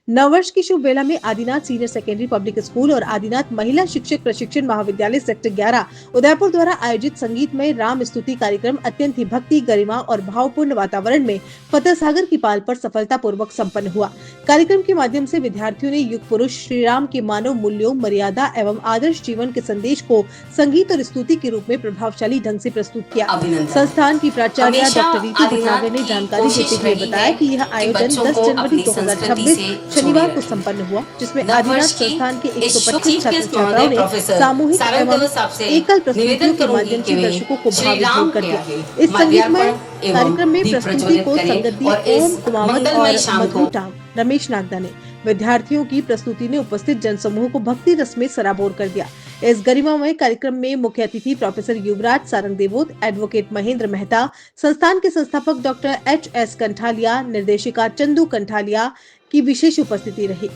नववर्ष की शुभ वेला में Adinath senior secondary public school और आदिनाथ महिला शिक्षक प्रशिक्षण महाविद्यालय सेक्टर 11 उदयपुर द्वारा आयोजित संगीतमय राम स्तुति कार्यक्रम अत्यंत ही भक्ति गरिमा और भावपूर्ण वातावरण में फतेह सागर की पाल पर सफलतापूर्वक संपन्न हुआ। कार्यक्रम के माध्यम से विद्यार्थियों ने युग पुरुष श्री राम के मानव मूल्यों, मर्यादा एवं आदर्श जीवन के संदेश को संगीत और स्तुति के रूप में प्रभावशाली ढंग से प्रस्तुत किया। संस्थान की प्राचार्य डॉक्टर रीतू भटनागर ने जानकारी देते हुए बताया कि यह आयोजन 10 जनवरी 2026 शनिवार को संपन्न हुआ, जिसमें आदिनाथ संस्थान के 125 छात्र छात्राओं ने सामूहिक एवं एकल प्रस्तुतियों के माध्यम से दर्शकों को भावविभोर कर दिया। इस संगीतमय कार्यक्रम में प्रस्तुति को संगत दी ओम कुमावत और मधुटा रमेश नागदा ने। विद्यार्थियों की प्रस्तुति ने उपस्थित जनसमूह को भक्ति रस में सराबोर कर दिया। इस गरिमामय कार्यक्रम में मुख्य अतिथि प्रोफेसर युवराज सारंग देवोत, एडवोकेट महेंद्र मेहता, संस्थान के संस्थापक डॉक्टर एच.एस. कंठालिया, निर्देशिका चंदू कंठालिया की विशेष उपस्थिति रही।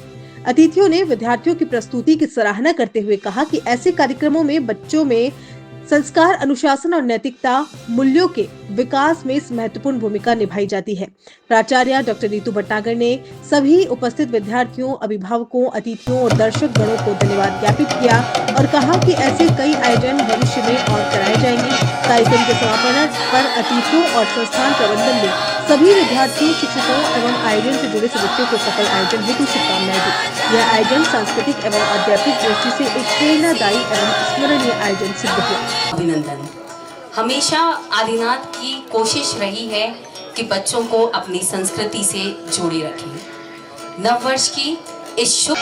अतिथियों ने विद्यार्थियों की प्रस्तुति की सराहना करते हुए कहा कि ऐसे कार्यक्रमों में बच्चों में संस्कार, अनुशासन और नैतिकता मूल्यों के विकास में महत्वपूर्ण भूमिका निभाई जाती है। प्राचार्य डॉक्टर रीतू भटनागर ने सभी उपस्थित विद्यार्थियों, अभिभावकों, अतिथियों और दर्शक गणों को धन्यवाद ज्ञापित किया और कहा कि ऐसे कई आयोजन भविष्य में और कराए जाएंगे। कार्यक्रम के समापन पर अतिथियों और संस्थान प्रबंधन ने सभी विद्यार्थियों, शिक्षकों एवं आयोजन से जुड़े सदस्यों को सफल आयोजन हेतु शुभकामनाएं दी। यह आयोजन सांस्कृतिक एवं आध्यात्मिक दृष्टि से एक प्रेरणादायी एवं स्मरणीय आयोजन सिद्ध हुआ। अभिनंदन। हमेशा आदिनाथ की कोशिश रही है कि बच्चों को अपनी संस्कृति से जोड़े रखें। नववर्ष की इस शुभ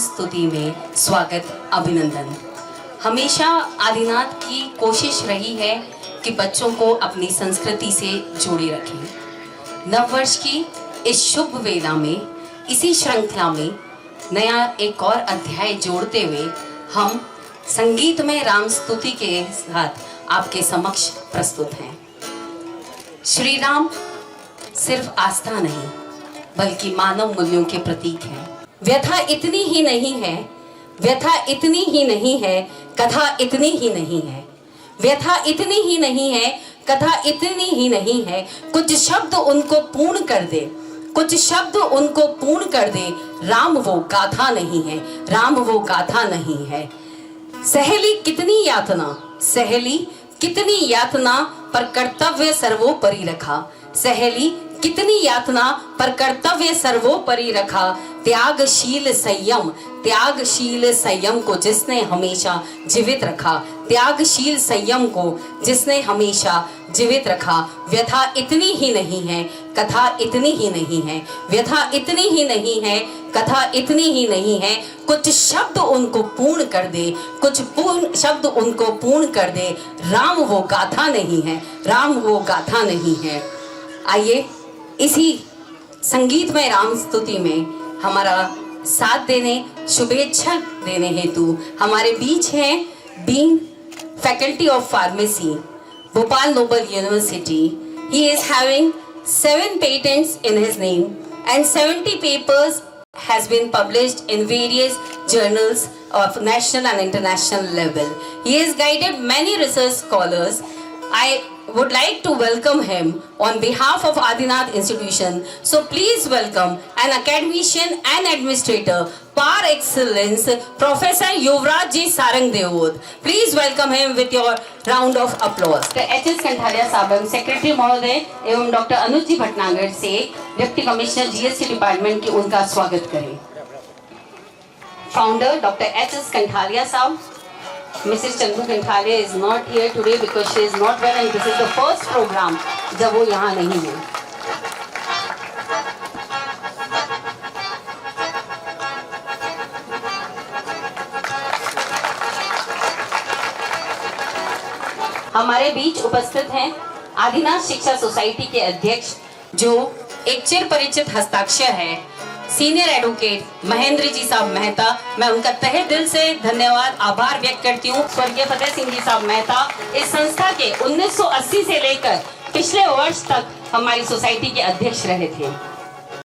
स्तुति में स्वागत, अभिनंदन। हमेशा आदिनाथ की कोशिश रही है कि बच्चों को अपनी संस्कृति से जोड़े रखें। नववर्ष की इस शुभ वेला में, इसी श्रृंखला में नया एक और अध्याय जोड़ते हुए हम संगीतमय राम स्तुति के साथ आपके समक्ष प्रस्तुत हैं। श्री राम सिर्फ आस्था नहीं बल्कि मानव मूल्यों के प्रतीक हैं। व्यथा इतनी ही नहीं है, व्यथा इतनी ही नहीं है, कथा इतनी ही नहीं है। व्यथा इतनी ही नहीं है, कथा इतनी ही नहीं है। कुछ शब्द उनको पूर्ण कर दे, कुछ शब्द उनको पूर्ण कर दे। राम वो गाथा नहीं है, राम वो गाथा नहीं है। सहेली कितनी यातना, सहेली कितनी यातना पर कर्तव्य सर्वोपरि रखा। सहेली कितनी यातना पर कर्तव्य सर्वोपरि रखा। त्यागशील संयम, त्यागशील संयम को जिसने हमेशा जीवित रखा। त्यागशील संयम को जिसने हमेशा जीवित रखा। व्यथा इतनी ही नहीं है, कथा इतनी ही नहीं है। व्यथा इतनी ही नहीं है, कथा इतनी ही नहीं है। कुछ शब्द उनको पूर्ण कर दे, कुछ पूर्ण शब्द उनको पूर्ण कर दे। राम वो गाथा नहीं है, राम वो गाथा नहीं है। आइए इसी संगीतमय राम स्तुति में हमारा साथ देने, शुभेच्छा देने हेतु हमारे बीच हैं dean faculty of pharmacy, Bhopal Noble University. He is having 7 patents in his name and 70 papers has been published in various journals of national and international level. He has guided many research scholars. I would like to welcome him on behalf of Adinath Institution. So please welcome an academician and administrator par excellence, Professor Yuvraj Ji Sarang Devot. Please welcome him with your round of applause. The H.S. Kanthalia साहब, secretary महोदय एवं doctor अनुज जी भटनागर से deputy commissioner GST department की उनका स्वागत करें। Founder doctor H.S. Kanthalia साहब, Mrs. Chandu Kanthaliya is not here today because she is not well and this is the first program जब वो यहाँ नहीं है। हमारे बीच उपस्थित हैं आदिनाथ शिक्षा सोसाइटी के अध्यक्ष, जो एक चिर परिचित हस्ताक्षर है, सीनियर एडवोकेट महेंद्र जी साहब मेहता। मैं उनका तहे दिल से धन्यवाद, आभार व्यक्त करती हूँ। स्वर्गीय फतेह सिंह जी साहब मेहता इस संस्था के 1980 से लेकर पिछले वर्ष तक हमारी सोसाइटी के अध्यक्ष रहे थे।